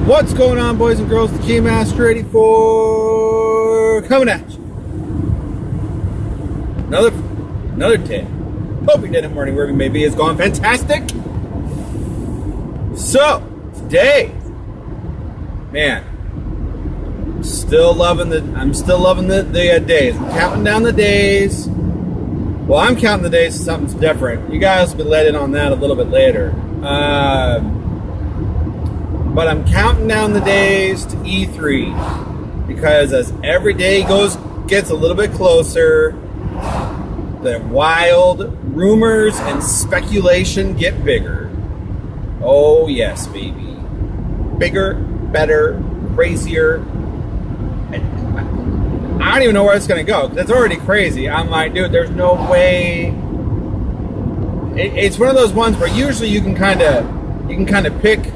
What's going on, boys and girls? The Keymaster 84 coming at you. Another day. Hope your day, morning, wherever you may be, is going fantastic. So today, man, I'm still loving the days. I'm counting down the days. Well, I'm counting the days to something different. You guys will be let in on that a little bit later. But I'm counting down the days to E3 because as every day gets a little bit closer, the wild rumors and speculation get bigger. Oh yes, baby. Bigger, better, crazier. I don't even know where it's going to go because it's already crazy. I'm like, dude, there's no way. It's one of those ones where usually you can kind of pick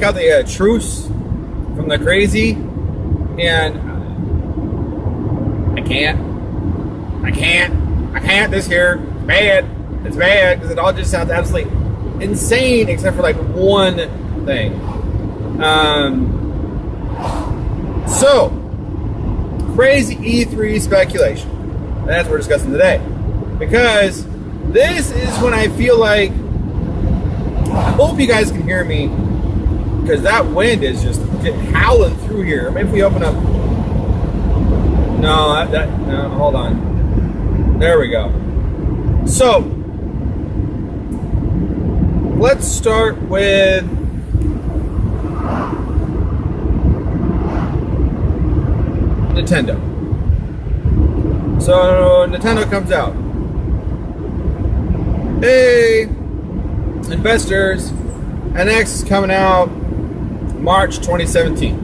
out the truth from the crazy, and I can't this year. It's bad because it all just sounds absolutely insane except for like one thing. So crazy E3 speculation. That's what we're discussing today, because this is when I feel like, I hope you guys can hear me, because that wind is just howling through here. Maybe if we open up. No, no, hold on. There we go. So, let's start with Nintendo. So, Nintendo comes out. Hey, investors, NX is coming out March 2017.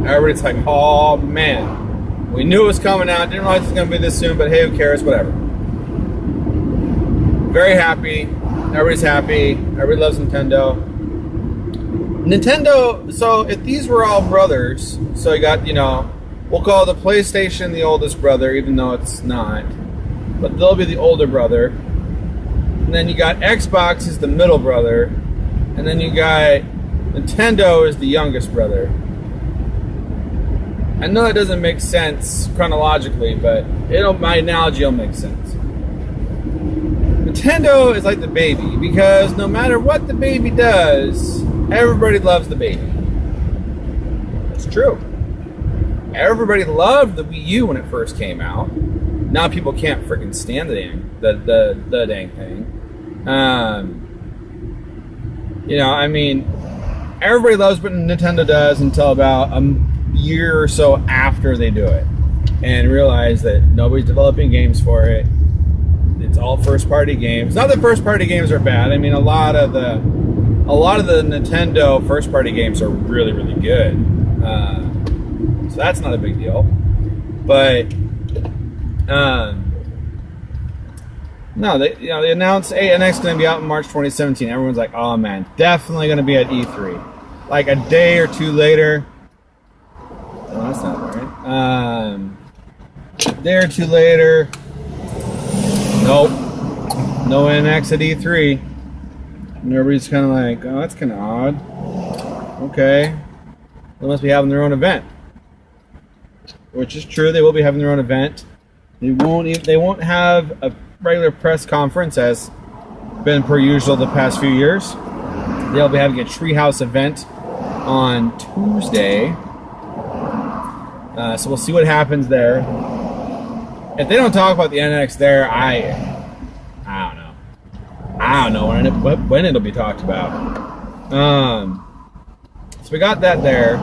Everybody's like, oh man, we knew it was coming out, didn't realize it was going to be this soon, but hey, who cares, whatever. Very happy, everybody's happy, everybody loves Nintendo. So if these were all brothers, so you got, we'll call the PlayStation the oldest brother, even though it's not, but they'll be the older brother. And then you got Xbox is the middle brother, and then you got Nintendo is the youngest brother. I know that doesn't make sense chronologically, but my analogy will make sense. Nintendo is like the baby, because no matter what the baby does, everybody loves the baby. That's true. Everybody loved the Wii U when it first came out. Now people can't freaking stand the dang thing. Everybody loves what Nintendo does until about a year or so after they do it, and realize that nobody's developing games for it. It's all first-party games. Not that first-party games are bad. I mean, a lot of the Nintendo first-party games are really, really good. So that's not a big deal. But no, they announced NX is going to be out in March 2017. Everyone's like, oh man, definitely going to be at E3. Like a day or two later. Oh, that's not right. A day or two later. Nope. No NX at E3. And everybody's kind of like, oh, that's kind of odd. Okay. They must be having their own event. Which is true, they will be having their own event. They won't have a regular press conference as been per usual the past few years. They'll be having a Treehouse event on Tuesday. So we'll see what happens there. If they don't talk about the NX there, I don't know. I don't know when it'll be talked about. So we got that there.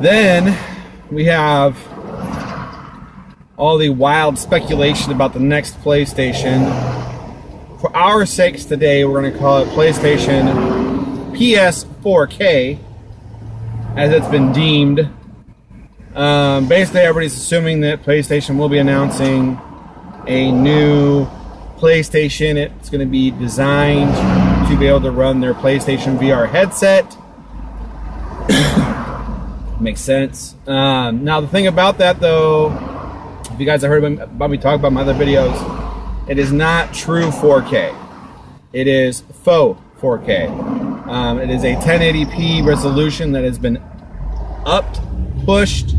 Then we have all the wild speculation about the next PlayStation. For our sakes today, we're going to call it PlayStation PS4K, as it's been deemed. Basically, everybody's assuming that PlayStation will be announcing a new PlayStation. It's going to be designed to be able to run their PlayStation VR headset. Makes sense. Now, the thing about that, though, if you guys have heard about me talk about my other videos, it is not true 4K. It is faux 4K. It is a 1080p resolution that has been upped, pushed,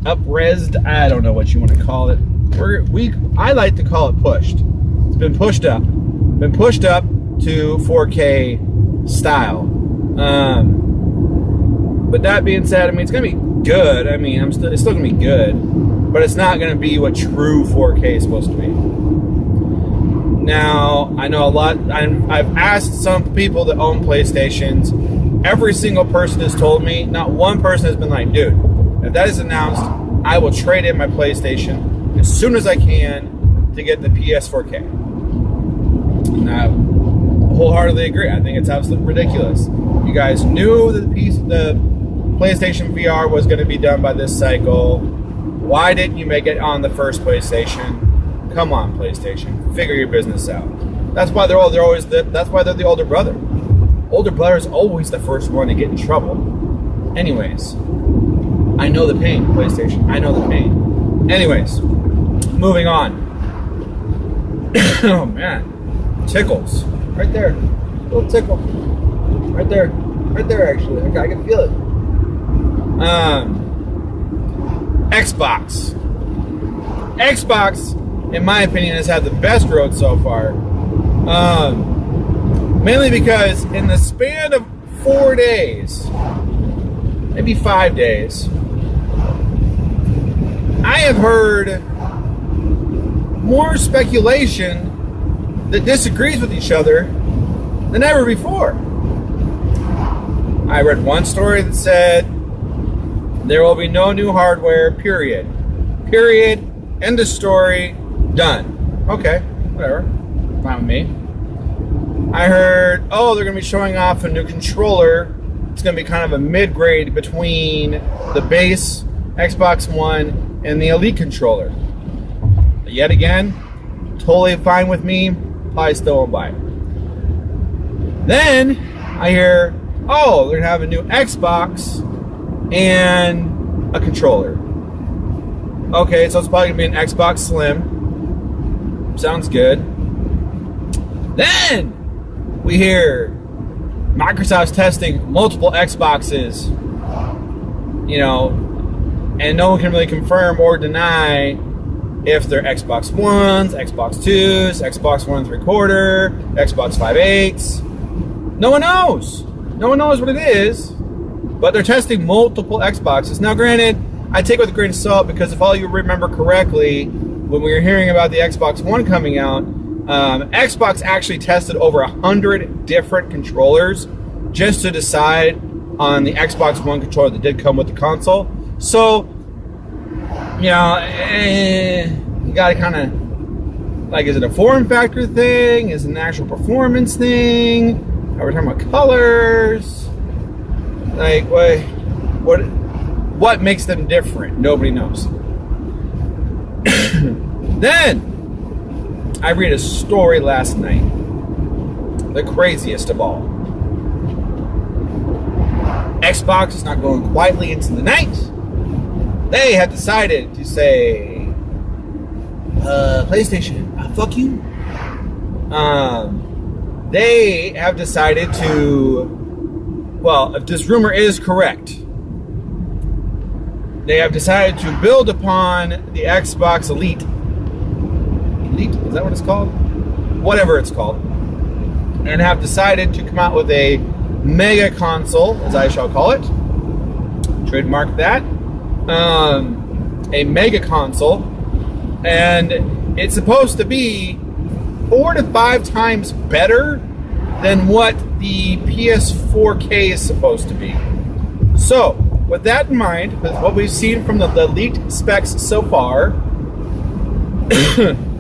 up-resed. I don't know what you want to call it. I like to call it pushed. It's been pushed up. Been pushed up to 4K style. But that being said, I mean, it's going to be good. I mean, it's still going to be good. But it's not going to be what true 4K is supposed to be. Now, I know a lot. I've asked some people that own PlayStations. Every single person has told me, not one person has been like, dude, if that is announced, I will trade in my PlayStation as soon as I can to get the PS4K. And I wholeheartedly agree. I think it's absolutely ridiculous. You guys knew that the PlayStation VR was going to be done by this cycle. Why didn't you make it on the first PlayStation? Come on, PlayStation, figure your business out. That's why they're the older brother. Older brother is always the first one to get in trouble. Anyways, I know the pain, PlayStation. I know the pain. Anyways, moving on. Oh man, tickles right there, little tickle, right there, Actually, I can feel it. Xbox, in my opinion, has had the best road so far. Mainly because in the span of 4 days, maybe 5 days, I have heard more speculation that disagrees with each other than ever before. I read one story that said there will be no new hardware, period. End of story, done. Okay, whatever. Fine with me. I heard, they're going to be showing off a new controller. It's going to be kind of a mid-grade between the base Xbox One and the Elite controller. But yet again, totally fine with me. Probably still won't buy it. Then I hear, they're going to have a new Xbox and a controller. Okay, so it's probably going to be an Xbox Slim. Sounds good. Then we hear Microsoft's testing multiple Xboxes, and no one can really confirm or deny if they're Xbox Ones, Xbox 2s, Xbox 1 3/4, Xbox 5/8. No one knows. No one knows what it is, but they're testing multiple Xboxes. Now, granted, I take it with a grain of salt because if all you remember correctly, when we were hearing about the Xbox One coming out, Xbox actually tested over 100 different controllers just to decide on the Xbox One controller that did come with the console. So, you gotta kind of, is it a form factor thing? Is it an actual performance thing? Are we talking about colors? What makes them different? Nobody knows. Then, I read a story last night. The craziest of all. Xbox is not going quietly into the night. They have decided to say, PlayStation, fuck you. They have decided to, if this rumor is correct, they have decided to build upon the Xbox Elite. Elite? Is that what it's called? Whatever it's called. And have decided to come out with a mega console, as I shall call it. Trademark that. A mega console. And it's supposed to be 4 to 5 times better than what the PS4K is supposed to be. So, with that in mind, with what we've seen from the Elite specs so far,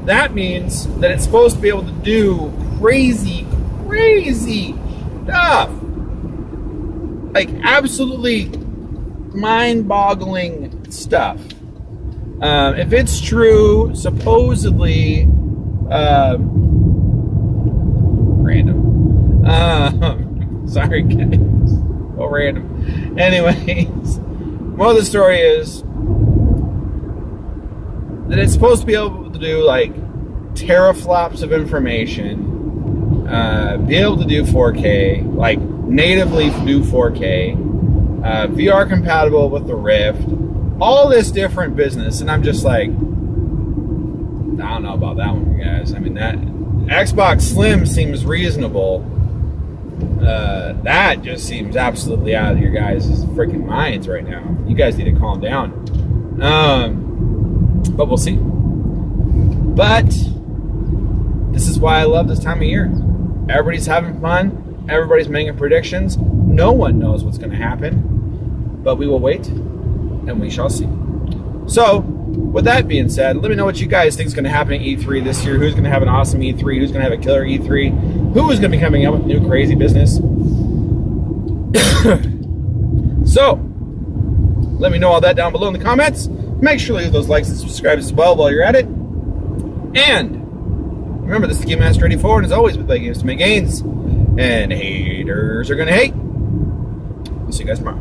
that means that it's supposed to be able to do crazy stuff. Absolutely mind-boggling stuff. If it's true, supposedly, random. Sorry, guys. Oh, random. Anyways, more of the story is that it's supposed to be able to do teraflops of information be able to do 4K, like natively do 4K, VR compatible with the Rift, all this different business, and I'm just like, I don't know about that one, you guys. I mean, that Xbox Slim seems reasonable. That just seems absolutely out of your guys' freaking minds right now. You guys need to calm down. But we'll see. But this is why I love this time of year. Everybody's having fun. Everybody's making predictions. No one knows what's going to happen. But we will wait, and we shall see. So, with that being said, let me know what you guys think is going to happen at E3 this year. Who's going to have an awesome E3? Who's going to have a killer E3? Who is going to be coming up with new crazy business? So, let me know all that down below in the comments. Make sure to leave those likes and subscribe as well while you're at it. And remember, this is Keymaster 84, and as always, we play games to make gains. And haters are going to hate. I'll see you guys tomorrow.